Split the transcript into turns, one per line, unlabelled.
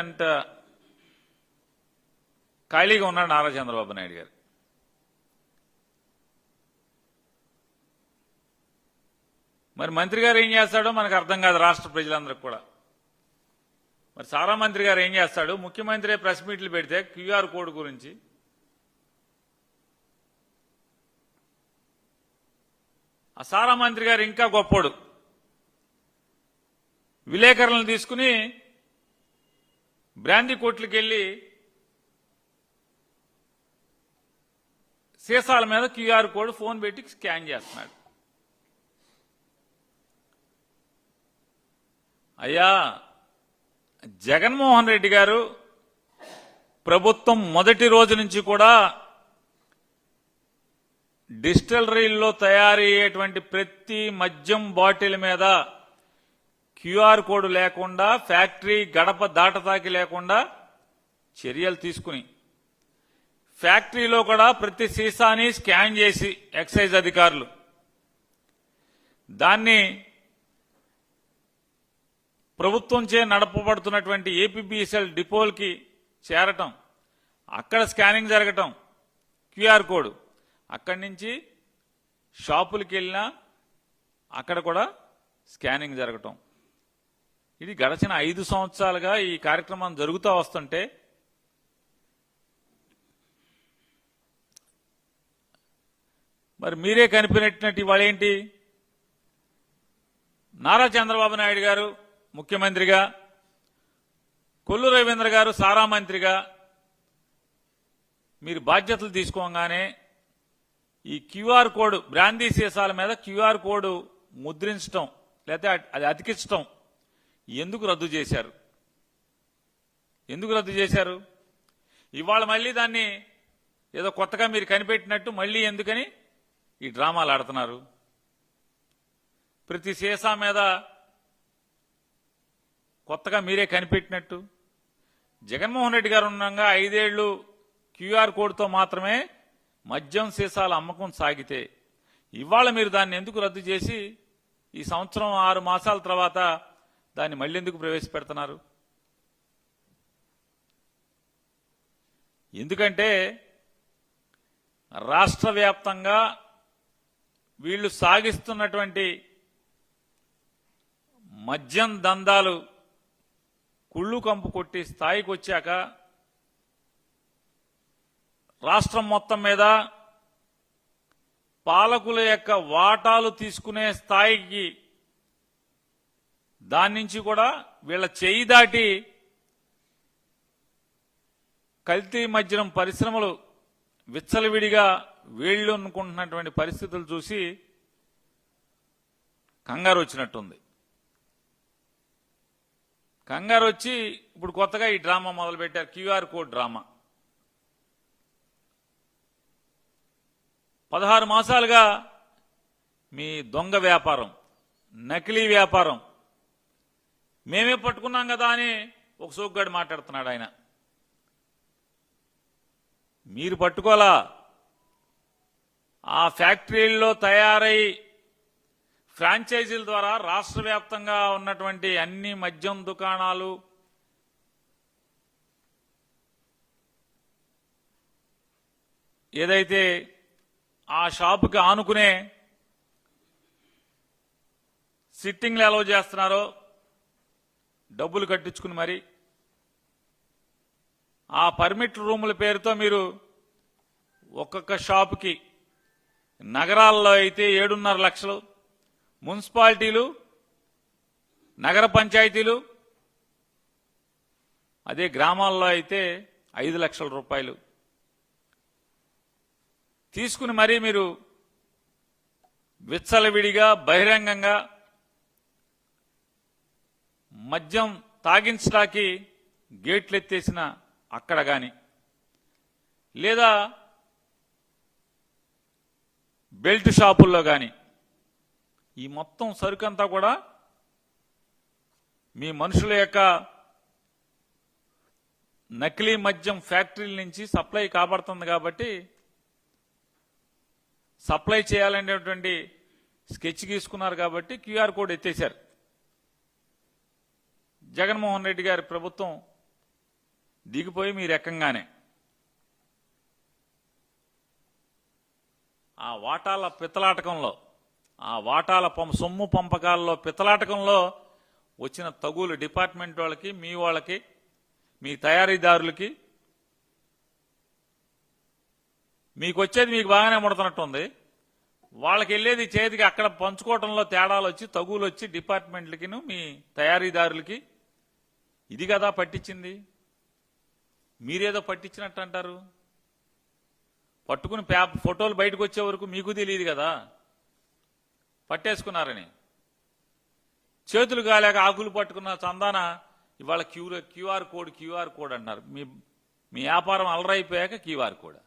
అంత ఖాళీగా ఉన్నాడు నారా చంద్రబాబు నాయుడు గారు. మరి మంత్రి గారు ఏం చేస్తాడో మనకు అర్థం కాదు, రాష్ట్ర ప్రజలందరికీ కూడా. మరి సారా మంత్రి గారు ఏం చేస్తాడు? ముఖ్యమంత్రి ప్రెస్ మీట్లు పెడితే క్యూఆర్ కోడ్ గురించి ఆ సారా మంత్రి గారు ఇంకా గొప్పోడు. విలేకరులను తీసుకుని బ్రాందీ కోట్లకి వెళ్లి సీసాల మీద క్యూఆర్ కోడ్ ఫోన్ పెట్టి స్కాన్ చేస్తున్నాడు. అయ్యా, జగన్మోహన్ రెడ్డి గారు ప్రభుత్వం మొదటి రోజు నుంచి కూడా డిస్టిలరీల్లో తయారయ్యేటువంటి ప్రతి మద్యం బాటిల్ మీద క్యూఆర్ కోడ్ లేకుండా, ఫ్యాక్టరీ గడప దాటతాకి లేకుండా చర్యలు తీసుకుని ఫ్యాక్టరీలో కూడా ప్రతి సీసాని స్కాన్ చేసి ఎక్సైజ్ అధికారులు దాన్ని ప్రభుత్వంచే నడపబడుతున్నటువంటి ఏపీబీఎస్ఎల్ డిపోలకి చేరటం, అక్కడ స్కానింగ్ జరగటం, క్యూఆర్ కోడ్ అక్కడి నుంచి షాపులకి వెళ్ళినా అక్కడ కూడా స్కానింగ్ జరగటం. ఇది గడచిన 5 సంవత్సరాలుగా ఈ కార్యక్రమం జరుగుతూ వస్తుంటే మరి మీరే కనిపెట్టినట్టు ఇవాళ ఏంటి? నారా చంద్రబాబు నాయుడు గారు ముఖ్యమంత్రిగా, కొల్లు రవీంద్ర గారు సారా మంత్రిగా మీరు బాధ్యతలు తీసుకోగానే ఈ క్యూఆర్ కోడ్ బ్రాందీ సీసాల మీద క్యూఆర్ కోడ్ ముద్రించడం లేకపోతే అది అతికించడం ఎందుకు రద్దు చేశారు? ఎందుకు రద్దు చేశారు? ఇవాళ మళ్ళీ దాన్ని ఏదో కొత్తగా మీరు కనిపెట్టినట్టు మళ్ళీ ఎందుకని ఈ డ్రామాలు ఆడుతున్నారు? ప్రతి సీసా మీద కొత్తగా మీరే కనిపెట్టినట్టు. జగన్మోహన్ రెడ్డి గారు ఉండగా 5 ఏళ్లు క్యూఆర్ కోడ్తో మాత్రమే మద్యం సీసాల అమ్మకం సాగితే ఇవాళ మీరు దాన్ని ఎందుకు రద్దు చేసి ఈ సంవత్సరం 6 మాసాల తర్వాత దాన్ని మళ్ళీ ఎందుకు ప్రవేశపెడుతున్నారు? ఎందుకంటే రాష్ట్ర వ్యాప్తంగా వీళ్లు సాగిస్తున్నటువంటి మద్యం దందాలు కుళ్ళు కంపు కొట్టి స్థాయికి వచ్చాక రాష్ట్రం మొత్తం మీద పాలకుల యొక్క వాటాలు తీసుకునే స్థాయికి దాని నుంచి కూడా వీళ్ళ చేయి దాటి కల్తీ మద్యం పరిశ్రమలు విచ్చలవిడిగా వీళ్ళు అనుకుంటున్నటువంటి పరిస్థితులు చూసి కంగారు వచ్చినట్టుంది. కంగారు వచ్చి ఇప్పుడు కొత్తగా ఈ డ్రామా మొదలుపెట్టారు, క్యూఆర్ కోడ్ డ్రామా. 16 మాసాలుగా మీ దొంగ వ్యాపారం, నకిలీ వ్యాపారం మేమే పట్టుకున్నాం కదా అని ఒక సోగ్గాడు మాట్లాడుతున్నాడు. ఆయన మీరు పట్టుకోలా, ఆ ఫ్యాక్టరీల్లో తయారై ఫ్రాంచైజీల ద్వారా రాష్ట్ర వ్యాప్తంగా ఉన్నటువంటి అన్ని మద్యం దుకాణాలు ఏదైతే ఆ షాపుకి ఆనుకునే సిట్టింగ్లు అలౌ చేస్తున్నారో డబ్బులు కట్టించుకుని మరి ఆ పర్మిట్ రూముల పేరుతో మీరు ఒక్కొక్క షాపుకి నగరాల్లో అయితే 7.5 లక్షలు, మున్సిపాలిటీలు, నగర పంచాయతీలు, అదే గ్రామాల్లో అయితే 5 లక్షల రూపాయలు తీసుకుని మరీ మీరు విచ్చలవిడిగా బహిరంగంగా మద్యం తాగించడానికి గేట్లు ఎత్తేసిన అక్కడ గాని లేదా బెల్ట్ షాపుల్లో గాని ఈ మొత్తం సరుకంతా కూడా మీ మనుషుల యొక్క నకిలీ మద్యం ఫ్యాక్టరీల నుంచి సప్లై కాబడుతుంది కాబట్టి సప్లై చేయాలనేటువంటి స్కెచ్ గీసుకున్నారు కాబట్టి క్యూఆర్ కోడ్ ఎత్తేశారు. జగన్మోహన్ రెడ్డి గారి ప్రభుత్వం దిగిపోయి మీ రకంగానే ఆ వాటాల పిత్తలాటకంలో, ఆ వాటాల సొమ్ము పంపకాల్లో పిత్తలాటకంలో వచ్చిన తగులు డిపార్ట్మెంట్ వాళ్ళకి, మీ వాళ్ళకి, మీ తయారీదారులకి, మీకు వచ్చేది మీకు బాగానే ముడుతున్నట్టుంది, వాళ్ళకి వెళ్ళేది చేతికి అక్కడ పంచుకోవటంలో తేడాలు వచ్చి తగులు వచ్చి డిపార్ట్మెంట్లకి మీ తయారీదారులకి. ఇది కదా పట్టించింది. మీరేదో పట్టించినట్టు అంటారు. పట్టుకుని ఫోటోలు బయటకు వచ్చే వరకు మీకు తెలియదు కదా పట్టేసుకున్నారని. చేతులు కాలేక ఆకులు పట్టుకున్న చందాన ఇవాళ క్యూఆర్ కోడ్ అంటున్నారు. మీ వ్యాపారం అలరైపోయాక క్యూఆర్ కోడ్.